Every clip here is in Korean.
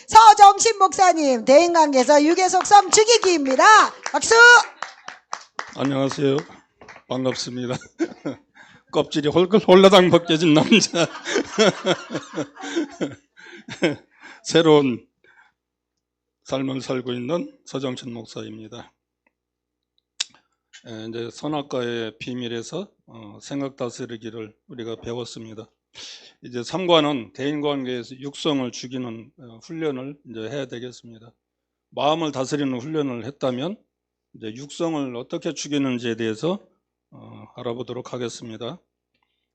서정신 목사님, 대인관계에서 유계속성 죽이기입니다. 박수! 안녕하세요. 반갑습니다. 껍질이 홀라당 벗겨진 남자. 새로운 삶을 살고 있는 서정신 목사입니다. 이제 선악과의 비밀에서 생각 다스리기를 우리가 배웠습니다. 이제 3과는 대인관계에서 육성을 죽이는 훈련을 이제 해야 되겠습니다. 마음을 다스리는 훈련을 했다면 이제 육성을 어떻게 죽이는지에 대해서 알아보도록 하겠습니다.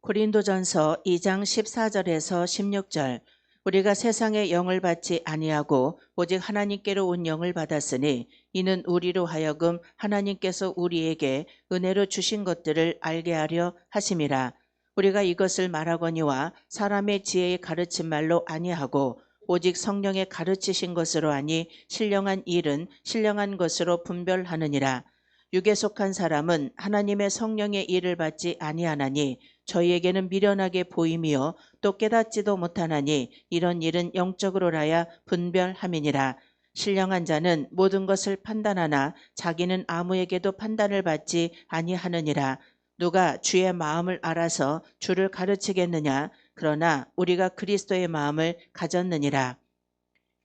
고린도전서 2장 14절에서 16절. 우리가 세상의 영을 받지 아니하고 오직 하나님께로 온 영을 받았으니 이는 우리로 하여금 하나님께서 우리에게 은혜로 주신 것들을 알게 하려 하심이라. 우리가 이것을 말하거니와 사람의 지혜의 가르친 말로 아니하고 오직 성령의 가르치신 것으로 하니 신령한 일은 신령한 것으로 분별하느니라. 육에 속한 사람은 하나님의 성령의 일을 받지 아니하나니 저희에게는 미련하게 보임이요 또 깨닫지도 못하나니 이런 일은 영적으로라야 분별함이니라. 신령한 자는 모든 것을 판단하나 자기는 아무에게도 판단을 받지 아니하느니라. 누가 주의 마음을 알아서 주를 가르치겠느냐? 그러나 우리가 그리스도의 마음을 가졌느니라.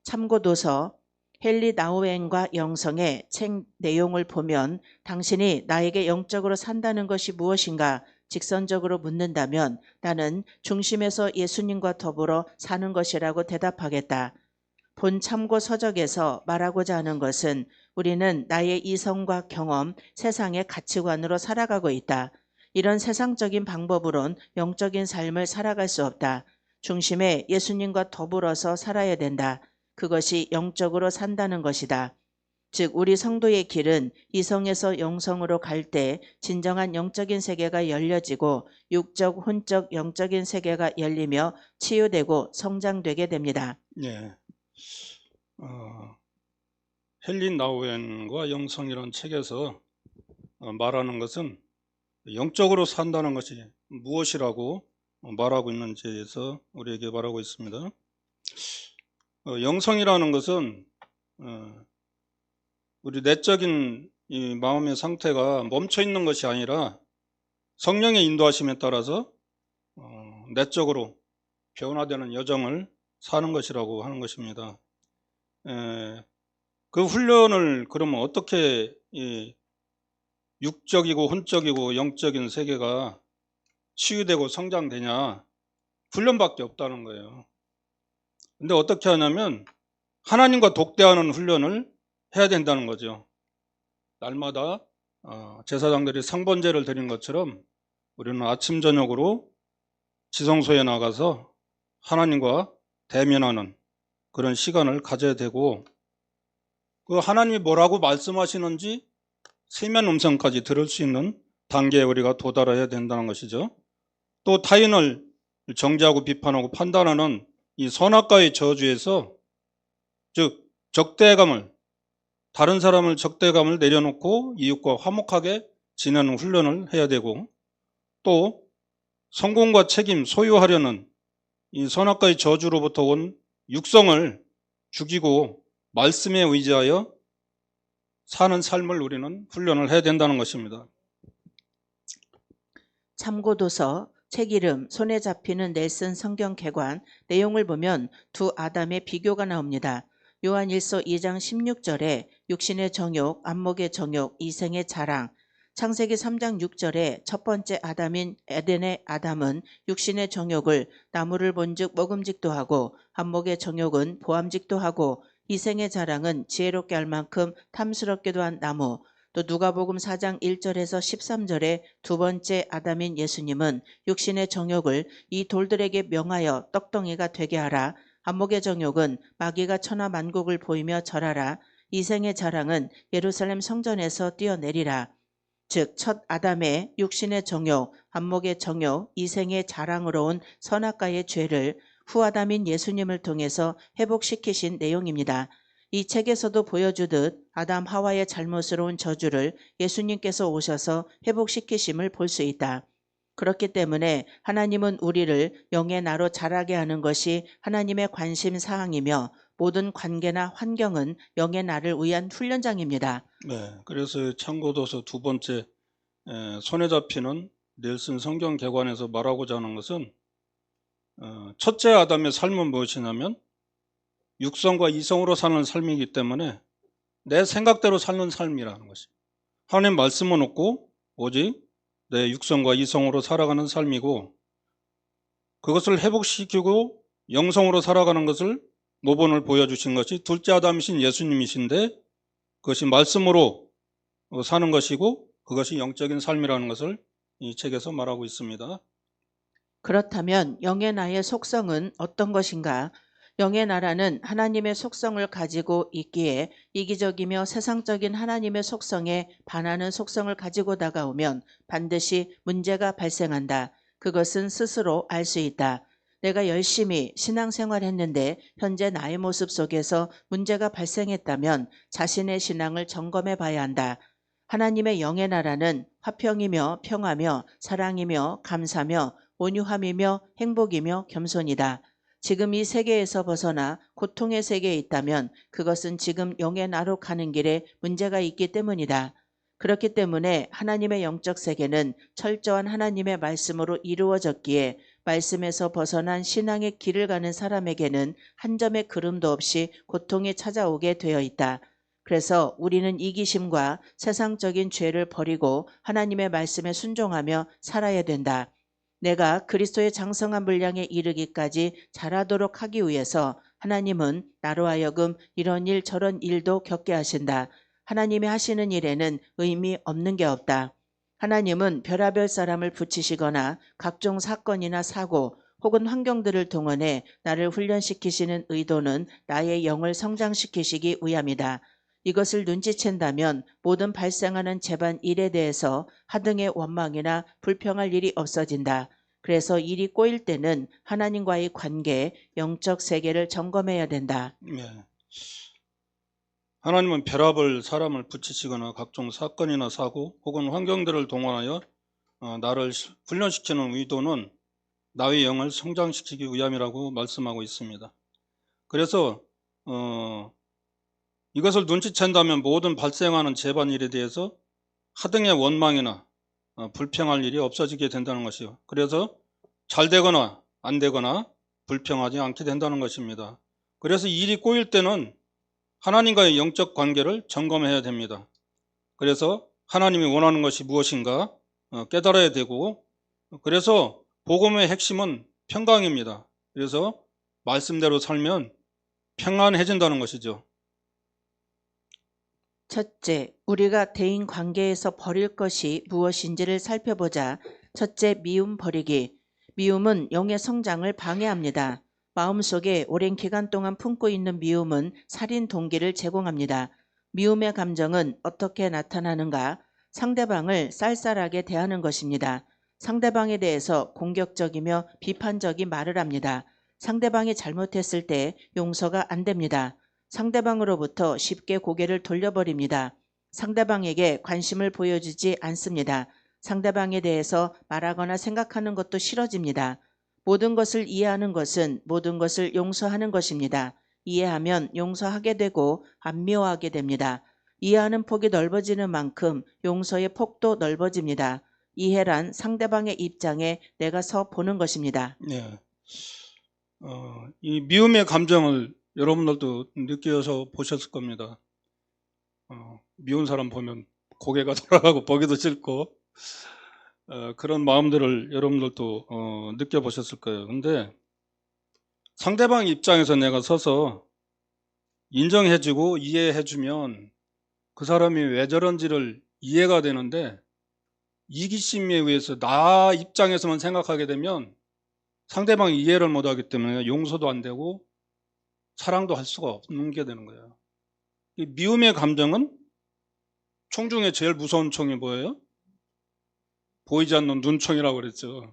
참고도서 헨리 나우엔과 영성의 책 내용을 보면 당신이 나에게 영적으로 산다는 것이 무엇인가 직선적으로 묻는다면 나는 중심에서 예수님과 더불어 사는 것이라고 대답하겠다. 본 참고 서적에서 말하고자 하는 것은 우리는 나의 이성과 경험, 세상의 가치관으로 살아가고 있다. 이런 세상적인 방법으론 영적인 삶을 살아갈 수 없다. 중심에 예수님과 더불어서 살아야 된다. 그것이 영적으로 산다는 것이다. 즉 우리 성도의 길은 이성에서 영성으로 갈 때 진정한 영적인 세계가 열려지고 육적, 혼적, 영적인 세계가 열리며 치유되고 성장되게 됩니다. 예. 헨리 나우엔과 영성이라는 책에서 말하는 것은 영적으로 산다는 것이 무엇이라고 말하고 있는지에 대해서 우리에게 말하고 있습니다. 영성이라는 것은 우리 내적인 이 마음의 상태가 멈춰 있는 것이 아니라 성령의 인도하심에 따라서 내적으로 변화되는 여정을 사는 것이라고 하는 것입니다. 그 훈련을 그러면 어떻게 이 육적이고 혼적이고 영적인 세계가 치유되고 성장되냐? 훈련밖에 없다는 거예요. 근데 어떻게 하냐면 하나님과 독대하는 훈련을 해야 된다는 거죠. 날마다 제사장들이 상번제를 드린 것처럼 우리는 아침 저녁으로 지성소에 나가서 하나님과 대면하는 그런 시간을 가져야 되고 그 하나님이 뭐라고 말씀하시는지 세면 음성까지 들을 수 있는 단계에 우리가 도달해야 된다는 것이죠. 또 타인을 정죄하고 비판하고 판단하는 이 선악과의 저주에서 즉 적대감을 다른 사람을 적대감을 내려놓고 이웃과 화목하게 지내는 훈련을 해야 되고 또 성공과 책임 소유하려는 이 선악과의 저주로부터 온 육성을 죽이고 말씀에 의지하여 사는 삶을 우리는 훈련을 해야 된다는 것입니다. 참고도서 책 이름 손에 잡히는 넬슨 성경개관 내용을 보면 두 아담의 비교가 나옵니다. 요한일서 2장 16절에 육신의 정욕, 안목의 정욕, 이생의 자랑, 창세기 3장 6절에 첫 번째 아담인 에덴의 아담은 육신의 정욕을 나무를 본즉 먹음직도 하고 안목의 정욕은 보암직도 하고 이생의 자랑은 지혜롭게 할 만큼 탐스럽게도 한 나무. 또 누가복음 4장 1절에서 13절에 두 번째 아담인 예수님은 육신의 정욕을 이 돌들에게 명하여 떡덩이가 되게 하라. 안목의 정욕은 마귀가 천하 만국을 보이며 절하라. 이생의 자랑은 예루살렘 성전에서 뛰어내리라. 즉 첫 아담의 육신의 정욕, 안목의 정욕, 이생의 자랑으로 온 선악과의 죄를 후 아담인 예수님을 통해서 회복시키신 내용입니다. 이 책에서도 보여주듯 아담 하와의 잘못으로 온 저주를 예수님께서 오셔서 회복시키심을 볼 수 있다. 그렇기 때문에 하나님은 우리를 영의 나로 자라게 하는 것이 하나님의 관심 사항이며 모든 관계나 환경은 영의 나를 위한 훈련장입니다. 네, 그래서 참고도서 두 번째 손에 잡히는 넬슨 성경 개관에서 말하고자 하는 것은 첫째 아담의 삶은 무엇이냐면 육성과 이성으로 사는 삶이기 때문에 내 생각대로 사는 삶이라는 것이 하나님 말씀은 없고 오직 내 육성과 이성으로 살아가는 삶이고 그것을 회복시키고 영성으로 살아가는 것을 모본을 보여주신 것이 둘째 아담이신 예수님이신데 그것이 말씀으로 사는 것이고 그것이 영적인 삶이라는 것을 이 책에서 말하고 있습니다. 그렇다면 영의 나의 속성은 어떤 것인가? 영의 나라는 하나님의 속성을 가지고 있기에 이기적이며 세상적인 하나님의 속성에 반하는 속성을 가지고 다가오면 반드시 문제가 발생한다. 그것은 스스로 알 수 있다. 내가 열심히 신앙생활 했는데 현재 나의 모습 속에서 문제가 발생했다면 자신의 신앙을 점검해 봐야 한다. 하나님의 영의 나라는 화평이며 평화며 사랑이며 감사며 온유함이며 행복이며 겸손이다. 지금 이 세계에서 벗어나 고통의 세계에 있다면 그것은 지금 영의 나로 가는 길에 문제가 있기 때문이다. 그렇기 때문에 하나님의 영적 세계는 철저한 하나님의 말씀으로 이루어졌기에 말씀에서 벗어난 신앙의 길을 가는 사람에게는 한 점의 그름도 없이 고통이 찾아오게 되어 있다. 그래서 우리는 이기심과 세상적인 죄를 버리고 하나님의 말씀에 순종하며 살아야 된다. 내가 그리스도의 장성한 분량에 이르기까지 자라도록 하기 위해서 하나님은 나로 하여금 이런 일 저런 일도 겪게 하신다. 하나님이 하시는 일에는 의미 없는 게 없다. 하나님은 별하별 사람을 붙이시거나 각종 사건이나 사고 혹은 환경들을 동원해 나를 훈련시키시는 의도는 나의 영을 성장시키시기 위함이다. 이것을 눈치챈다면 모든 발생하는 재반 일에 대해서 하등의 원망이나 불평할 일이 없어진다. 그래서 일이 꼬일 때는 하나님과의 관계, 영적 세계를 점검해야 된다. 네. 하나님은 별합을 사람을 붙이시거나 각종 사건이나 사고 혹은 환경들을 동원하여 나를 훈련시키는 의도는 나의 영을 성장시키기 위함이라고 말씀하고 있습니다. 그래서 이것을 눈치챈다면 모든 발생하는 재반일에 대해서 하등의 원망이나 불평할 일이 없어지게 된다는 것이요. 그래서 잘 되거나 안 되거나 불평하지 않게 된다는 것입니다. 그래서 일이 꼬일 때는 하나님과의 영적 관계를 점검해야 됩니다. 그래서 하나님이 원하는 것이 무엇인가 깨달아야 되고 그래서 복음의 핵심은 평강입니다. 그래서 말씀대로 살면 평안해진다는 것이죠. 첫째, 우리가 대인 관계에서 버릴 것이 무엇인지를 살펴보자. 첫째, 미움 버리기. 미움은 영의 성장을 방해합니다. 마음속에 오랜 기간 동안 품고 있는 미움은 살인 동기를 제공합니다. 미움의 감정은 어떻게 나타나는가? 상대방을 쌀쌀하게 대하는 것입니다. 상대방에 대해서 공격적이며 비판적인 말을 합니다. 상대방이 잘못했을 때 용서가 안 됩니다. 상대방으로부터 쉽게 고개를 돌려버립니다. 상대방에게 관심을 보여주지 않습니다. 상대방에 대해서 말하거나 생각하는 것도 싫어집니다. 모든 것을 이해하는 것은 모든 것을 용서하는 것입니다. 이해하면 용서하게 되고 안 미워하게 됩니다. 이해하는 폭이 넓어지는 만큼 용서의 폭도 넓어집니다. 이해란 상대방의 입장에 내가 서 보는 것입니다. 네. 이 미움의 감정을 여러분들도 느껴서 보셨을 겁니다. 미운 사람 보면 고개가 돌아가고 보기도 싫고 그런 마음들을 여러분들도 느껴보셨을 거예요. 근데 상대방 입장에서 내가 서서 인정해주고 이해해주면 그 사람이 왜 저런지를 이해가 되는데 이기심에 의해서 나 입장에서만 생각하게 되면 상대방이 이해를 못하기 때문에 용서도 안 되고 사랑도 할 수가 없는 게 되는 거예요. 이 미움의 감정은 총 중에 제일 무서운 총이 뭐예요? 보이지 않는 눈총이라고 그랬죠.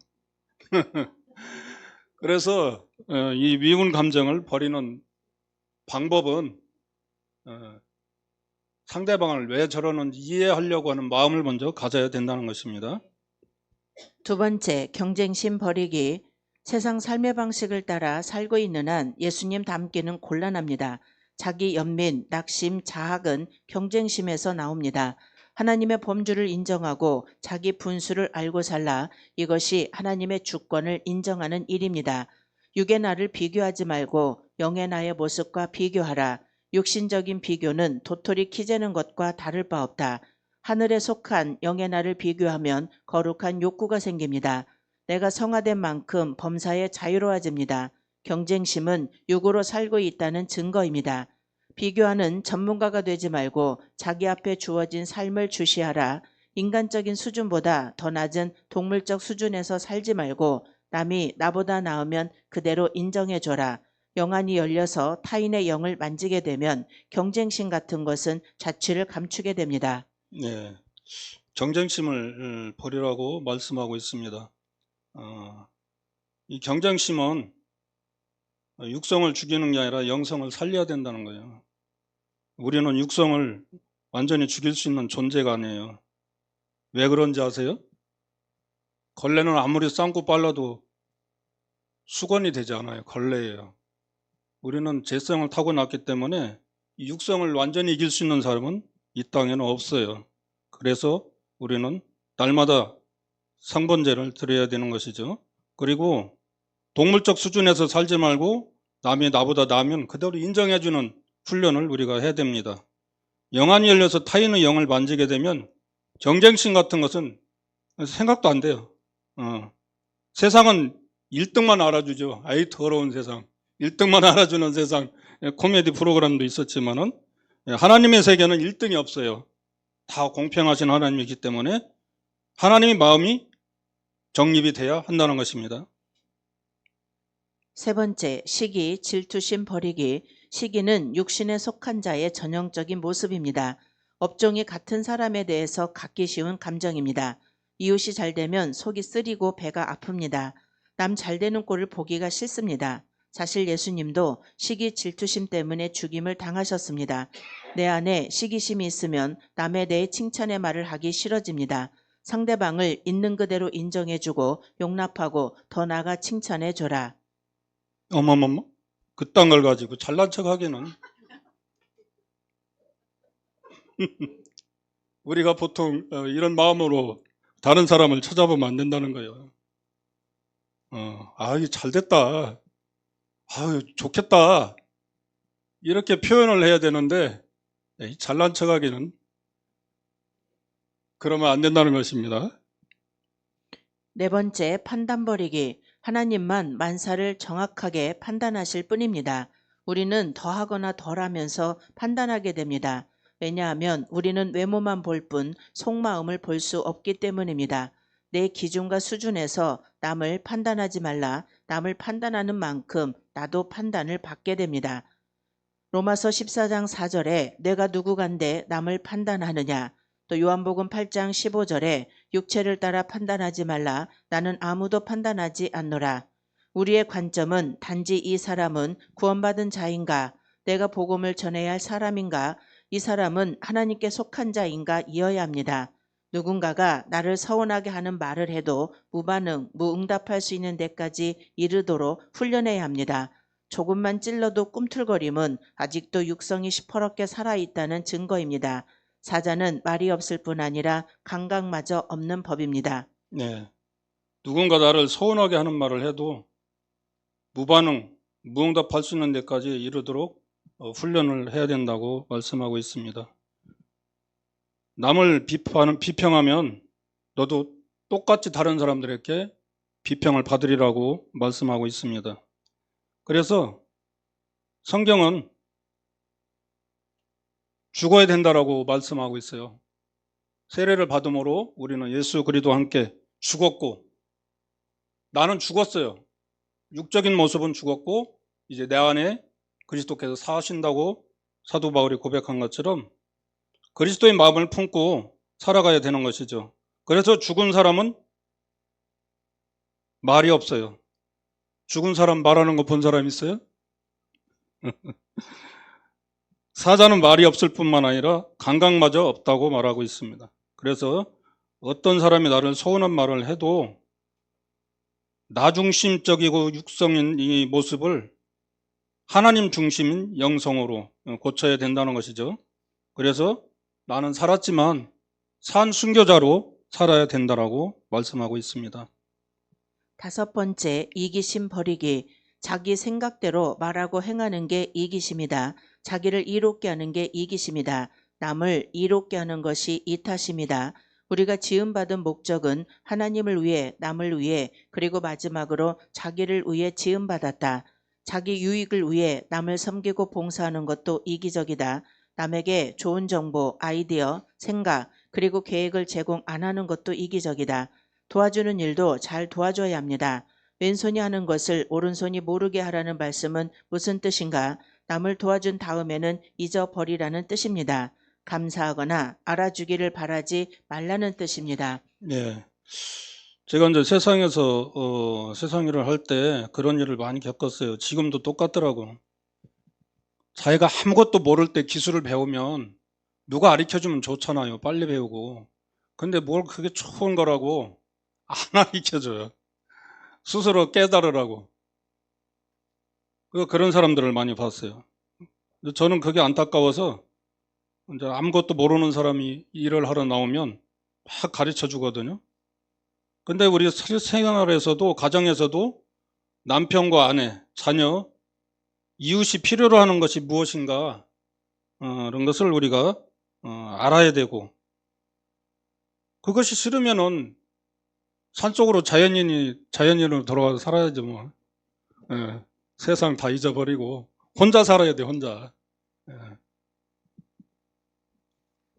그래서 이 미운 감정을 버리는 방법은 상대방을 왜 저러는지 이해하려고 하는 마음을 먼저 가져야 된다는 것입니다. 두 번째, 경쟁심 버리기. 세상 삶의 방식을 따라 살고 있는 한 예수님 닮기는 곤란합니다. 자기 연민, 낙심, 자학은 경쟁심에서 나옵니다. 하나님의 범주를 인정하고 자기 분수를 알고 살라. 이것이 하나님의 주권을 인정하는 일입니다. 육의 나를 비교하지 말고 영의 나의 모습과 비교하라. 육신적인 비교는 도토리 키재는 것과 다를 바 없다. 하늘에 속한 영의 나를 비교하면 거룩한 욕구가 생깁니다. 내가 성화된 만큼 범사에 자유로워집니다. 경쟁심은 육으로 살고 있다는 증거입니다. 비교하는 전문가가 되지 말고 자기 앞에 주어진 삶을 주시하라. 인간적인 수준보다 더 낮은 동물적 수준에서 살지 말고 남이 나보다 나으면 그대로 인정해줘라. 영안이 열려서 타인의 영을 만지게 되면 경쟁심 같은 것은 자취를 감추게 됩니다. 네, 경쟁심을 버리라고 말씀하고 있습니다. 이 경쟁심은 육성을 죽이는 게 아니라 영성을 살려야 된다는 거예요. 우리는 육성을 완전히 죽일 수 있는 존재가 아니에요. 왜 그런지 아세요? 걸레는 아무리 쌍고 빨라도 수건이 되지 않아요. 걸레예요. 우리는 재성을 타고났기 때문에 이 육성을 완전히 이길 수 있는 사람은 이 땅에는 없어요. 그래서 우리는 날마다 상번제를 드려야 되는 것이죠. 그리고 동물적 수준에서 살지 말고 남이 나보다 나으면 그대로 인정해주는 훈련을 우리가 해야 됩니다. 영안이 열려서 타인의 영을 만지게 되면 경쟁심 같은 것은 생각도 안 돼요. 세상은 1등만 알아주죠. 아이 더러운 세상. 1등만 알아주는 세상. 코미디 프로그램도 있었지만은 하나님의 세계는 1등이 없어요. 다 공평하신 하나님이기 때문에 하나님의 마음이 정립이 돼야 한다는 것입니다. 세 번째, 시기, 질투심 버리기. 시기는 육신에 속한 자의 전형적인 모습입니다. 업종이 같은 사람에 대해서 갖기 쉬운 감정입니다. 이웃이 잘 되면 속이 쓰리고 배가 아픕니다. 남 잘 되는 꼴을 보기가 싫습니다. 사실 예수님도 시기, 질투심 때문에 죽임을 당하셨습니다. 내 안에 시기심이 있으면 남에 대해 칭찬의 말을 하기 싫어집니다. 상대방을 있는 그대로 인정해주고 용납하고 더 나아가 칭찬해줘라. 어머머머, 그딴 걸 가지고 잘난 척 하기는. 우리가 보통 이런 마음으로 다른 사람을 찾아보면 안 된다는 거예요. 아유, 잘 됐다. 아유, 좋겠다. 이렇게 표현을 해야 되는데, 잘난 척 하기는 그러면 안 된다는 것입니다. 네 번째, 판단 버리기. 하나님만 만사를 정확하게 판단하실 뿐입니다. 우리는 더하거나 덜하면서 판단하게 됩니다. 왜냐하면 우리는 외모만 볼 뿐 속마음을 볼 수 없기 때문입니다. 내 기준과 수준에서 남을 판단하지 말라. 남을 판단하는 만큼 나도 판단을 받게 됩니다. 로마서 14장 4절에 내가 누구간데 남을 판단하느냐. 또 요한복음 8장 15절에 육체를 따라 판단하지 말라. 나는 아무도 판단하지 않노라. 우리의 관점은 단지 이 사람은 구원받은 자인가, 내가 복음을 전해야 할 사람인가, 이 사람은 하나님께 속한 자인가 이어야 합니다. 누군가가 나를 서운하게 하는 말을 해도 무반응, 무응답할 수 있는 데까지 이르도록 훈련해야 합니다. 조금만 찔러도 꿈틀거림은 아직도 육성이 시퍼렇게 살아있다는 증거입니다. 사자는 말이 없을 뿐 아니라 감각마저 없는 법입니다. 네. 누군가 나를 서운하게 하는 말을 해도 무반응, 무응답할 수 있는 데까지 이르도록 훈련을 해야 된다고 말씀하고 있습니다. 남을 비평하면 너도 똑같이 다른 사람들에게 비평을 받으리라고 말씀하고 있습니다. 그래서 성경은 죽어야 된다라고 말씀하고 있어요. 세례를 받음으로 우리는 예수 그리스도와 함께 죽었고, 나는 죽었어요. 육적인 모습은 죽었고 이제 내 안에 그리스도께서 사신다고 사도 바울이 고백한 것처럼 그리스도의 마음을 품고 살아가야 되는 것이죠. 그래서 죽은 사람은 말이 없어요. 죽은 사람 말하는 거 본 사람 있어요? 사자는 말이 없을 뿐만 아니라 감각마저 없다고 말하고 있습니다. 그래서 어떤 사람이 나를 서운한 말을 해도 나중심적이고 육성인 이 모습을 하나님 중심인 영성으로 고쳐야 된다는 것이죠. 그래서 나는 살았지만 산 순교자로 살아야 된다라고 말씀하고 있습니다. 5번째, 이기심 버리기. 자기 생각대로 말하고 행하는 게 이기심이다. 자기를 이롭게 하는 게 이기심이다. 남을 이롭게 하는 것이 이타심이다. 우리가 지음받은 목적은 하나님을 위해, 남을 위해, 그리고 마지막으로 자기를 위해 지음받았다. 자기 유익을 위해 남을 섬기고 봉사하는 것도 이기적이다. 남에게 좋은 정보, 아이디어, 생각, 그리고 계획을 제공 안 하는 것도 이기적이다. 도와주는 일도 잘 도와줘야 합니다. 왼손이 하는 것을 오른손이 모르게 하라는 말씀은 무슨 뜻인가? 남을 도와준 다음에는 잊어버리라는 뜻입니다. 감사하거나 알아주기를 바라지 말라는 뜻입니다. 예. 제가 이제 세상에서 세상 일을 할 때 그런 일을 많이 겪었어요. 지금도 똑같더라고. 자기가 아무것도 모를 때 기술을 배우면 누가 가르쳐주면 좋잖아요. 빨리 배우고. 근데 뭘 그게 좋은 거라고 안 가르쳐줘요. 스스로 깨달으라고. 그런 사람들을 많이 봤어요. 근데 저는 그게 안타까워서 이제 아무것도 모르는 사람이 일을 하러 나오면 막 가르쳐 주거든요. 근데 우리 생활에서도, 가정에서도 남편과 아내, 자녀, 이웃이 필요로 하는 것이 무엇인가, 이런 것을 우리가 알아야 되고, 그것이 싫으면은 산속으로 자연인으로 돌아가서 살아야죠, 뭐. 예, 세상 다 잊어버리고, 혼자 살아야 돼, 혼자. 예.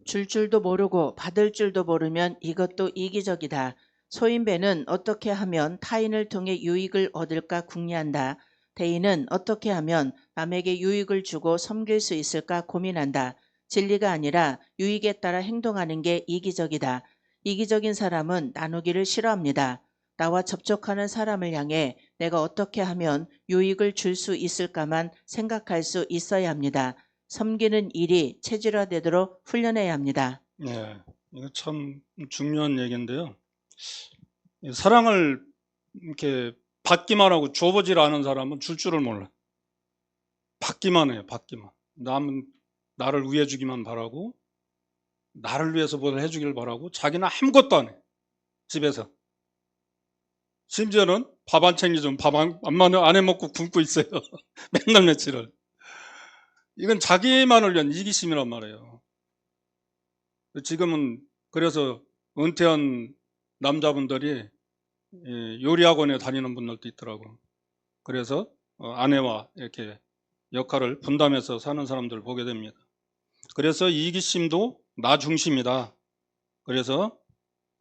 줄 줄도 모르고 받을 줄도 모르면 이것도 이기적이다. 소인배는 어떻게 하면 타인을 통해 유익을 얻을까 궁리한다. 대인은 어떻게 하면 남에게 유익을 주고 섬길 수 있을까 고민한다. 진리가 아니라 유익에 따라 행동하는 게 이기적이다. 이기적인 사람은 나누기를 싫어합니다. 나와 접촉하는 사람을 향해 내가 어떻게 하면 유익을 줄 수 있을까만 생각할 수 있어야 합니다. 섬기는 일이 체질화되도록 훈련해야 합니다. 예, 이거 참 중요한 얘기인데요. 사랑을 이렇게 받기만 하고 줘보질 않은 사람은 줄 줄을 몰라. 받기만 해요, 받기만. 남은 나를 위해 주기만 바라고, 나를 위해서 뭘 해주길 바라고, 자기는 아무것도 안 해, 집에서. 심지어는 밥 안 챙겨주면 밥 안 해 먹고 굶고 있어요. 맨날 며칠을. 이건 자기만을 위한 이기심이란 말이에요. 지금은 그래서 은퇴한 남자분들이 요리학원에 다니는 분들도 있더라고. 그래서 아내와 이렇게 역할을 분담해서 사는 사람들을 보게 됩니다. 그래서 이기심도 나 중심이다. 그래서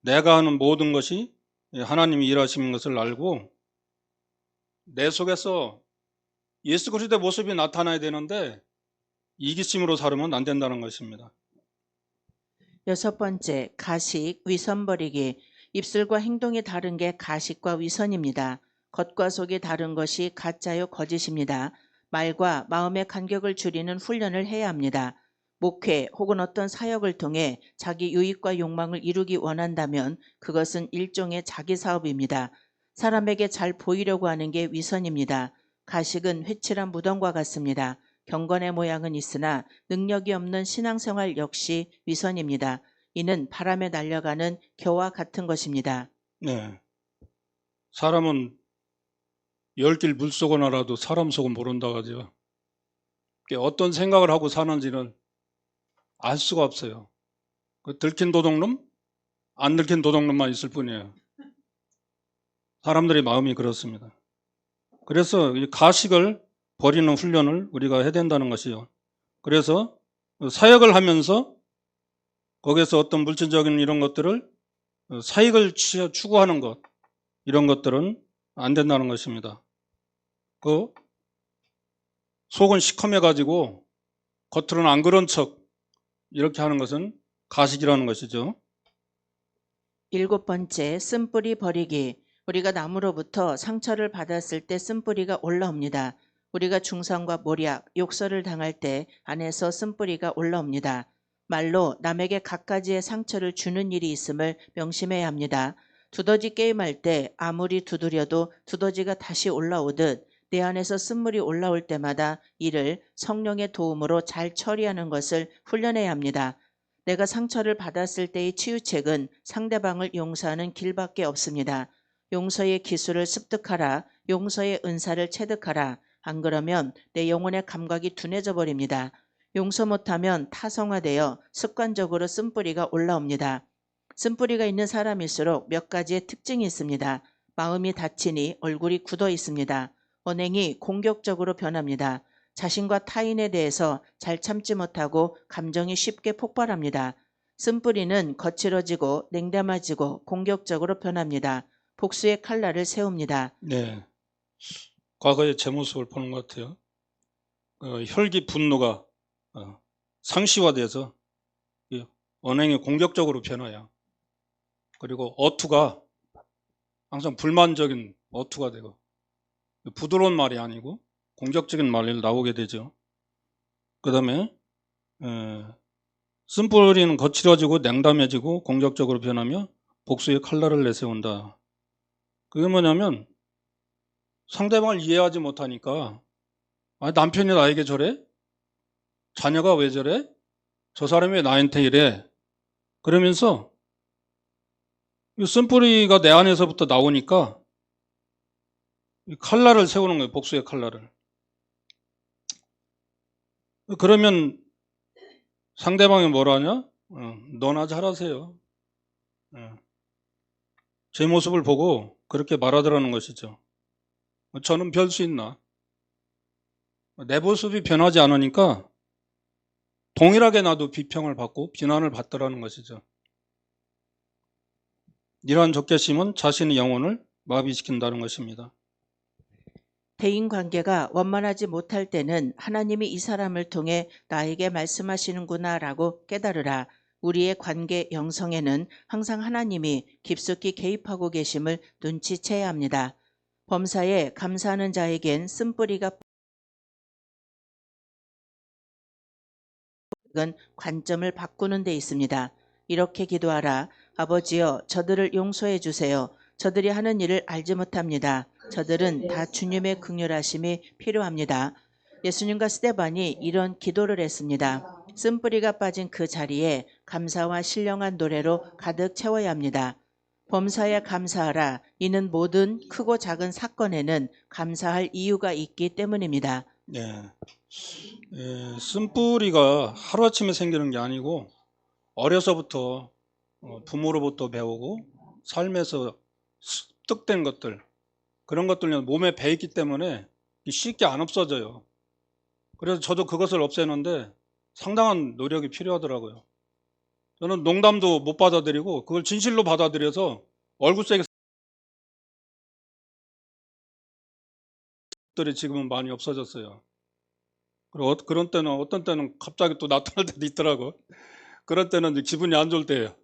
내가 하는 모든 것이 하나님이 일하시는 것을 알고 내 속에서 예수 그리스도의 모습이 나타나야 되는데 이기심으로 살으면 안 된다는 것입니다. 6번째, 가식, 위선 버리기. 입술과 행동이 다른 게 가식과 위선입니다. 겉과 속이 다른 것이 가짜요 거짓입니다. 말과 마음의 간격을 줄이는 훈련을 해야 합니다. 목회 혹은 어떤 사역을 통해 자기 유익과 욕망을 이루기 원한다면 그것은 일종의 자기 사업입니다. 사람에게 잘 보이려고 하는 게 위선입니다. 가식은 회칠한 무덤과 같습니다. 경건의 모양은 있으나 능력이 없는 신앙생활 역시 위선입니다. 이는 바람에 날려가는 겨와 같은 것입니다. 네. 사람은 열길 물속을 알아도 사람 속은 모른다고 하죠. 어떤 생각을 하고 사는지는 알 수가 없어요. 그 들킨 도둑놈, 안 들킨 도둑놈만 있을 뿐이에요. 사람들의 마음이 그렇습니다. 그래서 이 가식을 버리는 훈련을 우리가 해야 된다는 것이요. 그래서 사역을 하면서 거기에서 어떤 물질적인 이런 것들을 사익을 추구하는 것, 이런 것들은 안 된다는 것입니다. 그 속은 시커매가지고 겉으로는 안 그런 척 이렇게 하는 것은 가식이라는 것이죠. 7번째, 쓴뿌리 버리기. 우리가 나무로부터 상처를 받았을 때 쓴뿌리가 올라옵니다. 우리가 중상과 모략, 욕설을 당할 때 안에서 쓴뿌리가 올라옵니다. 말로 남에게 갖가지의 상처를 주는 일이 있음을 명심해야 합니다. 두더지 게임할 때 아무리 두드려도 두더지가 다시 올라오듯 내 안에서 쓴물이 올라올 때마다 이를 성령의 도움으로 잘 처리하는 것을 훈련해야 합니다. 내가 상처를 받았을 때의 치유책은 상대방을 용서하는 길밖에 없습니다. 용서의 기술을 습득하라. 용서의 은사를 체득하라. 안 그러면 내 영혼의 감각이 둔해져 버립니다. 용서 못하면 타성화되어 습관적으로 쓴뿌리가 올라옵니다. 쓴뿌리가 있는 사람일수록 몇 가지의 특징이 있습니다. 마음이 다치니 얼굴이 굳어 있습니다. 언행이 공격적으로 변합니다. 자신과 타인에 대해서 잘 참지 못하고 감정이 쉽게 폭발합니다. 쓴뿌리는 거칠어지고 냉담해지고 공격적으로 변합니다. 복수의 칼날을 세웁니다. 네. 과거의 제 모습을 보는 것 같아요. 혈기 분노가 상시화돼서 언행이 공격적으로 변화야. 그리고 어투가 항상 불만적인 어투가 되고 부드러운 말이 아니고 공격적인 말이 나오게 되죠. 그 다음에 쓴뿌리는 거칠어지고 냉담해지고 공격적으로 변하며 복수의 칼날을 내세운다. 그게 뭐냐면 상대방을 이해하지 못하니까 남편이 나에게 저래? 자녀가 왜 저래? 저 사람이 왜 나한테 이래? 그러면서 이 쓴뿌리가 내 안에서부터 나오니까 이 칼날을 세우는 거예요. 복수의 칼날을. 그러면 상대방이 뭐라 하냐? 너나 잘하세요. 제 모습을 보고 그렇게 말하더라는 것이죠. 저는 별 수 있나? 내 모습이 변하지 않으니까 동일하게 나도 비평을 받고 비난을 받더라는 것이죠. 이러한 적개심은 자신의 영혼을 마비시킨다는 것입니다. 대인관계가 원만하지 못할 때는 하나님이 이 사람을 통해 나에게 말씀하시는구나 라고 깨달으라. 우리의 관계 영성에는 항상 하나님이 깊숙이 개입하고 계심을 눈치채야 합니다. 범사에 감사하는 자에겐 쓴뿌리가 관점을 바꾸는 데 있습니다. 이렇게 기도하라. 아버지여, 저들을 용서해 주세요. 저들이 하는 일을 알지 못합니다. 저들은 다 주님의 긍휼하심이 필요합니다. 예수님과 스데반이 이런 기도를 했습니다. 쓴뿌리가 빠진 그 자리에 감사와 신령한 노래로 가득 채워야 합니다. 범사에 감사하라. 이는 모든 크고 작은 사건에는 감사할 이유가 있기 때문입니다. 네. 쓴뿌리가 하루아침에 생기는 게 아니고 어려서부터 부모로부터 배우고 삶에서 습득된 것들, 그런 것들은 몸에 배있기 때문에 쉽게 안 없어져요. 그래서 저도 그것을 없애는데 상당한 노력이 필요하더라고요. 저는 농담도 못 받아들이고 그걸 진실로 받아들여서 얼굴색이 들이 지금은 많이 없어졌어요. 그리고 그런 때는 어떤 때는 갑자기 또 나타날 때도 있더라고. 그런 때는 이제 기분이 안 좋을 때예요.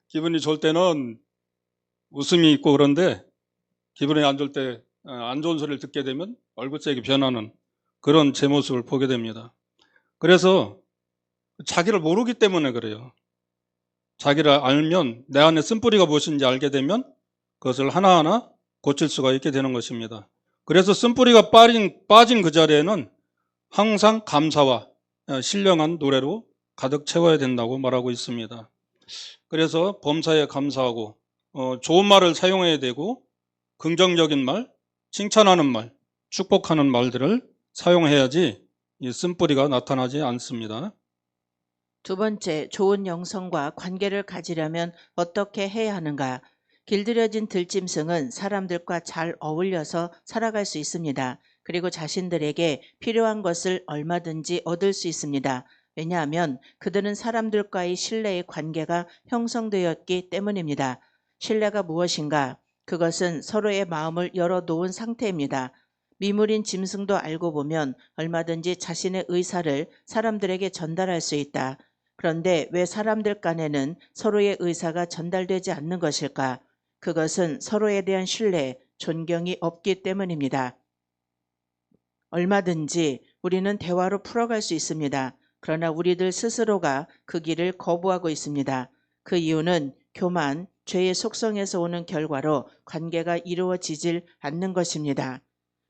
기분이 좋을 때는 웃음이 있고 그런데 기분이 안 좋을 때 안 좋은 소리를 듣게 되면 얼굴색이 변하는 그런 제 모습을 보게 됩니다. 그래서 자기를 모르기 때문에 그래요. 자기를 알면 내 안에 쓴뿌리가 무엇인지 알게 되면 그것을 하나하나 고칠 수가 있게 되는 것입니다. 그래서 쓴뿌리가 빠진 그 자리에는 항상 감사와 신령한 노래로 가득 채워야 된다고 말하고 있습니다. 그래서 범사에 감사하고 좋은 말을 사용해야 되고 긍정적인 말, 칭찬하는 말, 축복하는 말들을 사용해야지 이 쓴뿌리가 나타나지 않습니다. 두 번째, 좋은 영성과 관계를 가지려면 어떻게 해야 하는가? 길들여진 들짐승은 사람들과 잘 어울려서 살아갈 수 있습니다. 그리고 자신들에게 필요한 것을 얼마든지 얻을 수 있습니다. 왜냐하면 그들은 사람들과의 신뢰의 관계가 형성되었기 때문입니다. 신뢰가 무엇인가? 그것은 서로의 마음을 열어놓은 상태입니다. 미물인 짐승도 알고 보면 얼마든지 자신의 의사를 사람들에게 전달할 수 있다. 그런데 왜 사람들 간에는 서로의 의사가 전달되지 않는 것일까? 그것은 서로에 대한 신뢰, 존경이 없기 때문입니다. 얼마든지 우리는 대화로 풀어갈 수 있습니다. 그러나 우리들 스스로가 그 길을 거부하고 있습니다. 그 이유는 교만, 죄의 속성에서 오는 결과로 관계가 이루어지질 않는 것입니다.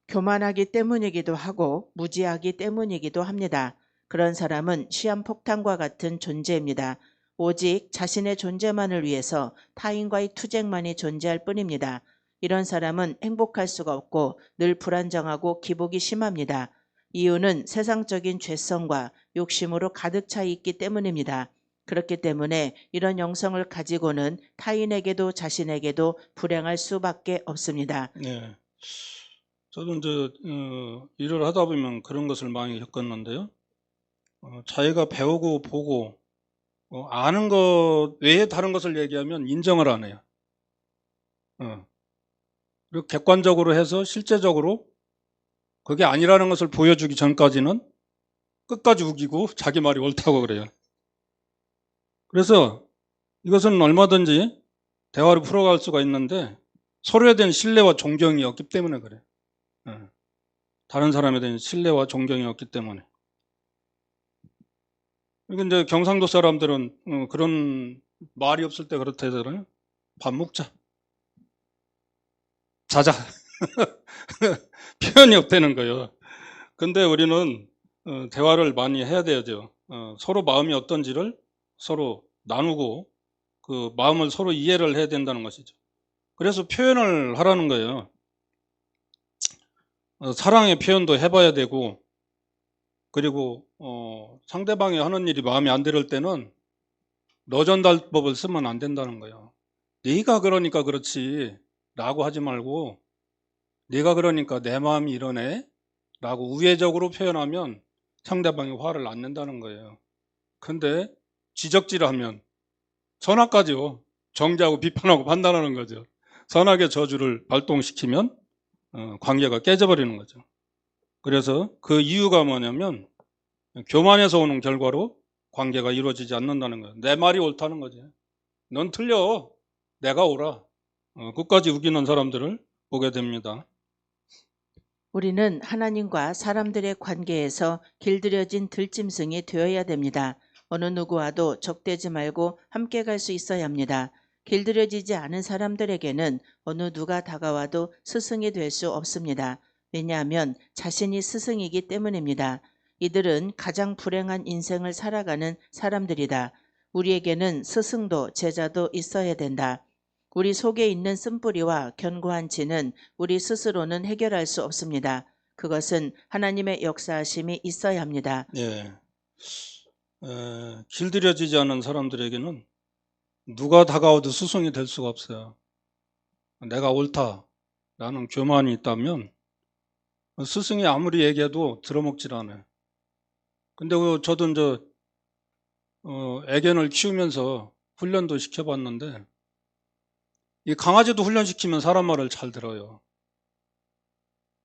교만하기 때문이기도 하고 무지하기 때문이기도 합니다. 그런 사람은 시한폭탄과 같은 존재입니다. 오직 자신의 존재만을 위해서 타인과의 투쟁만이 존재할 뿐입니다. 이런 사람은 행복할 수가 없고 늘 불안정하고 기복이 심합니다. 이유는 세상적인 죄성과 욕심으로 가득 차 있기 때문입니다. 그렇기 때문에 이런 영성을 가지고는 타인에게도 자신에게도 불행할 수밖에 없습니다. 네. 저도 이제 일을 하다 보면 그런 것을 많이 겪었는데요. 자기가 배우고 보고 아는 것 외에 다른 것을 얘기하면 인정을 안 해요. 그리고 객관적으로 해서 실제적으로 그게 아니라는 것을 보여주기 전까지는 끝까지 우기고 자기 말이 옳다고 그래요. 그래서 이것은 얼마든지 대화로 풀어갈 수가 있는데 서로에 대한 신뢰와 존경이 없기 때문에 그래요. 다른 사람에 대한 신뢰와 존경이 없기 때문에. 그러니까 이제 경상도 사람들은 그런 말이 없을 때 그렇다 하잖아요. 밥 먹자. 자자. 표현이 없다는 거예요. 근데 우리는 대화를 많이 해야 되죠. 서로 마음이 어떤지를 서로 나누고 그 마음을 서로 이해를 해야 된다는 것이죠. 그래서 표현을 하라는 거예요. 사랑의 표현도 해봐야 되고, 그리고 상대방이 하는 일이 마음에 안 들을 때는 너전달법을 쓰면 안 된다는 거예요. 네가 그러니까 그렇지 라고 하지 말고 네가 그러니까 내 마음이 이러네 라고 우회적으로 표현하면 상대방이 화를 안 낸다는 거예요. 근데 지적질하면 선악까지요. 정죄하고 비판하고 판단하는 거죠. 선악의 저주를 발동시키면 관계가 깨져버리는 거죠. 그래서 그 이유가 뭐냐면 교만에서 오는 결과로 관계가 이루어지지 않는다는 거예요. 내 말이 옳다는 거지. 넌 틀려. 내가 옳아. 끝까지 우기는 사람들을 보게 됩니다. 우리는 하나님과 사람들의 관계에서 길들여진 들짐승이 되어야 됩니다. 어느 누구와도 적대지 말고 함께 갈 수 있어야 합니다. 길들여지지 않은 사람들에게는 어느 누가 다가와도 스승이 될 수 없습니다. 왜냐하면 자신이 스승이기 때문입니다. 이들은 가장 불행한 인생을 살아가는 사람들이다. 우리에게는 스승도 제자도 있어야 된다. 우리 속에 있는 쓴뿌리와 견고한 진은 우리 스스로는 해결할 수 없습니다. 그것은 하나님의 역사하심이 있어야 합니다. 예. 길들여지지 않은 사람들에게는 누가 다가와도 스승이 될 수가 없어요. 내가 옳다라는 교만이 있다면 스승이 아무리 얘기해도 들어먹질 않아요. 근데 저도 이제 애견을 키우면서 훈련도 시켜봤는데 이 강아지도 훈련시키면 사람 말을 잘 들어요.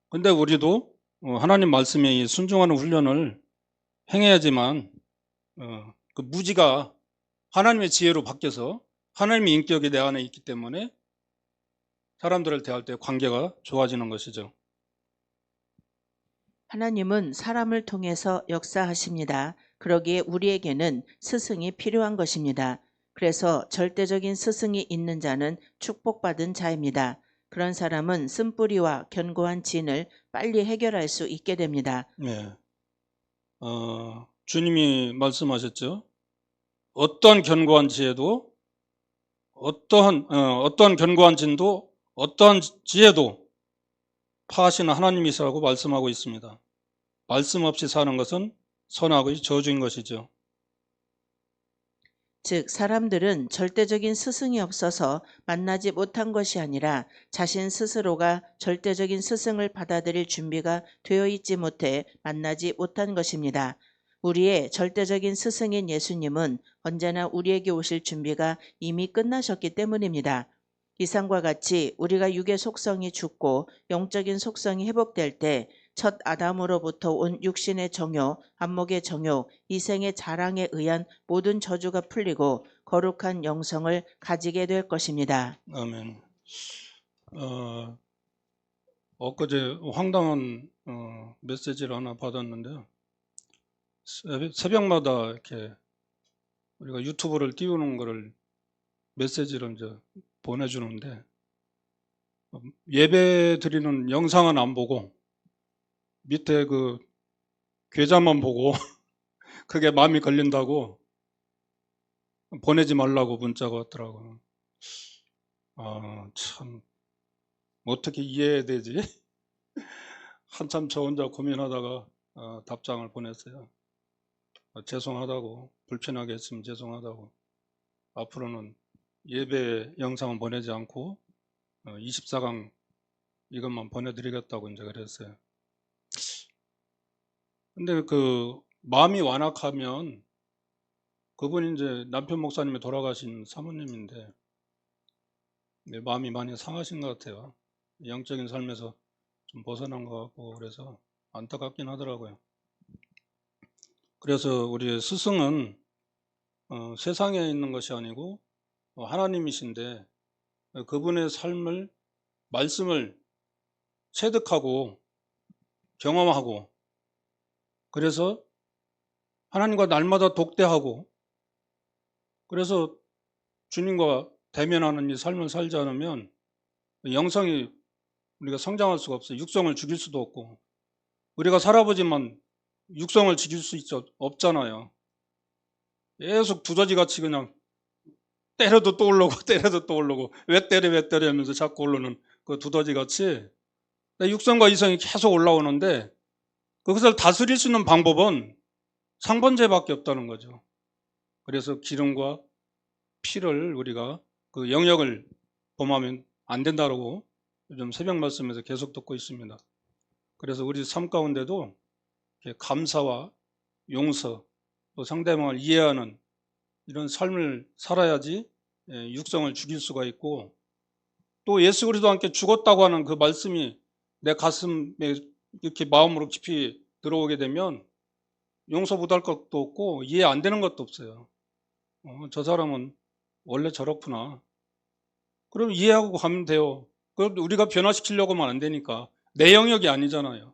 근데 우리도 하나님 말씀에 순종하는 훈련을 행해야지만 그 무지가 하나님의 지혜로 바뀌어서 하나님의 인격이 내 안에 있기 때문에 사람들을 대할 때 관계가 좋아지는 것이죠. 하나님은 사람을 통해서 역사하십니다. 그러기에 우리에게는 스승이 필요한 것입니다. 그래서 절대적인 스승이 있는 자는 축복받은 자입니다. 그런 사람은 쓴뿌리와 견고한 진을 빨리 해결할 수 있게 됩니다. 네. 주님이 말씀하셨죠. 어떠한 견고한 지혜도 어떠한 견고한 진도 어떠한 지혜도 파하시는 하나님이시라고 말씀하고 있습니다. 말씀 없이 사는 것은 선악의 저주인 것이죠. 즉 사람들은 절대적인 스승이 없어서 만나지 못한 것이 아니라 자신 스스로가 절대적인 스승을 받아들일 준비가 되어 있지 못해 만나지 못한 것입니다. 우리의 절대적인 스승인 예수님은 언제나 우리에게 오실 준비가 이미 끝나셨기 때문입니다. 이상과 같이 우리가 육의 속성이 죽고 영적인 속성이 회복될 때 첫 아담으로부터 온 육신의 정욕, 안목의 정욕, 이생의 자랑에 의한 모든 저주가 풀리고 거룩한 영성을 가지게 될 것입니다. 아멘. 엊그제 황당한 메시지를 하나 받았는데요. 새벽마다 이렇게 우리가 유튜브를 띄우는 거를 메시지를 이제 보내주는데 예배 드리는 영상은 안 보고 밑에 그 계좌만 보고 그게 마음이 걸린다고 보내지 말라고 문자가 왔더라고요. 아, 참 어떻게 이해해야 되지? 한참 저 혼자 고민하다가 답장을 보냈어요. 죄송하다고, 불편하게 했으면 죄송하다고. 앞으로는 예배 영상은 보내지 않고 24강 이것만 보내드리겠다고 이제 그랬어요. 근데 그 마음이 완악하면 그분이 이제 남편 목사님이 돌아가신 사모님인데 마음이 많이 상하신 것 같아요. 영적인 삶에서 좀 벗어난 것 같고 그래서 안타깝긴 하더라고요. 그래서 우리 스승은 세상에 있는 것이 아니고 하나님이신데 그분의 삶을 말씀을 체득하고 경험하고 그래서 하나님과 날마다 독대하고 그래서 주님과 대면하는 이 삶을 살지 않으면 영성이 우리가 성장할 수가 없어요. 육성을 죽일 수도 없고 우리가 살아보지만 육성을 지킬 수 없잖아요. 계속 두더지같이 그냥 때려도 또 올라오고 때려도 또 올라오고 왜 때려 하면서 자꾸 올라오는 그 두더지같이 육성과 이성이 계속 올라오는데 그것을 다스릴 수 있는 방법은 상번제밖에 없다는 거죠. 그래서 기름과 피를 우리가 그 영역을 범하면 안 된다고 요즘 새벽 말씀에서 계속 듣고 있습니다. 그래서 우리 삶 가운데도 감사와 용서, 또 상대방을 이해하는 이런 삶을 살아야지 육성을 죽일 수가 있고 또 예수 그리스도와 함께 죽었다고 하는 그 말씀이 내 가슴에 이렇게 마음으로 깊이 들어오게 되면 용서 못할 것도 없고 이해 안 되는 것도 없어요. 저 사람은 원래 저렇구나. 그럼 이해하고 가면 돼요. 그럼 우리가 변화시키려고 하면 안 되니까. 내 영역이 아니잖아요.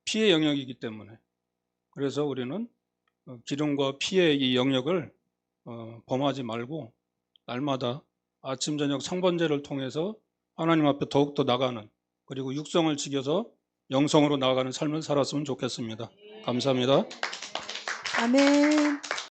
피의 영역이기 때문에. 그래서 우리는 기름과 피의 이 영역을 범하지 말고 날마다 아침 저녁 상번제를 통해서 하나님 앞에 더욱더 나가는 그리고 육성을 지켜서 영성으로 나아가는 삶을 살았으면 좋겠습니다. 감사합니다. 아멘.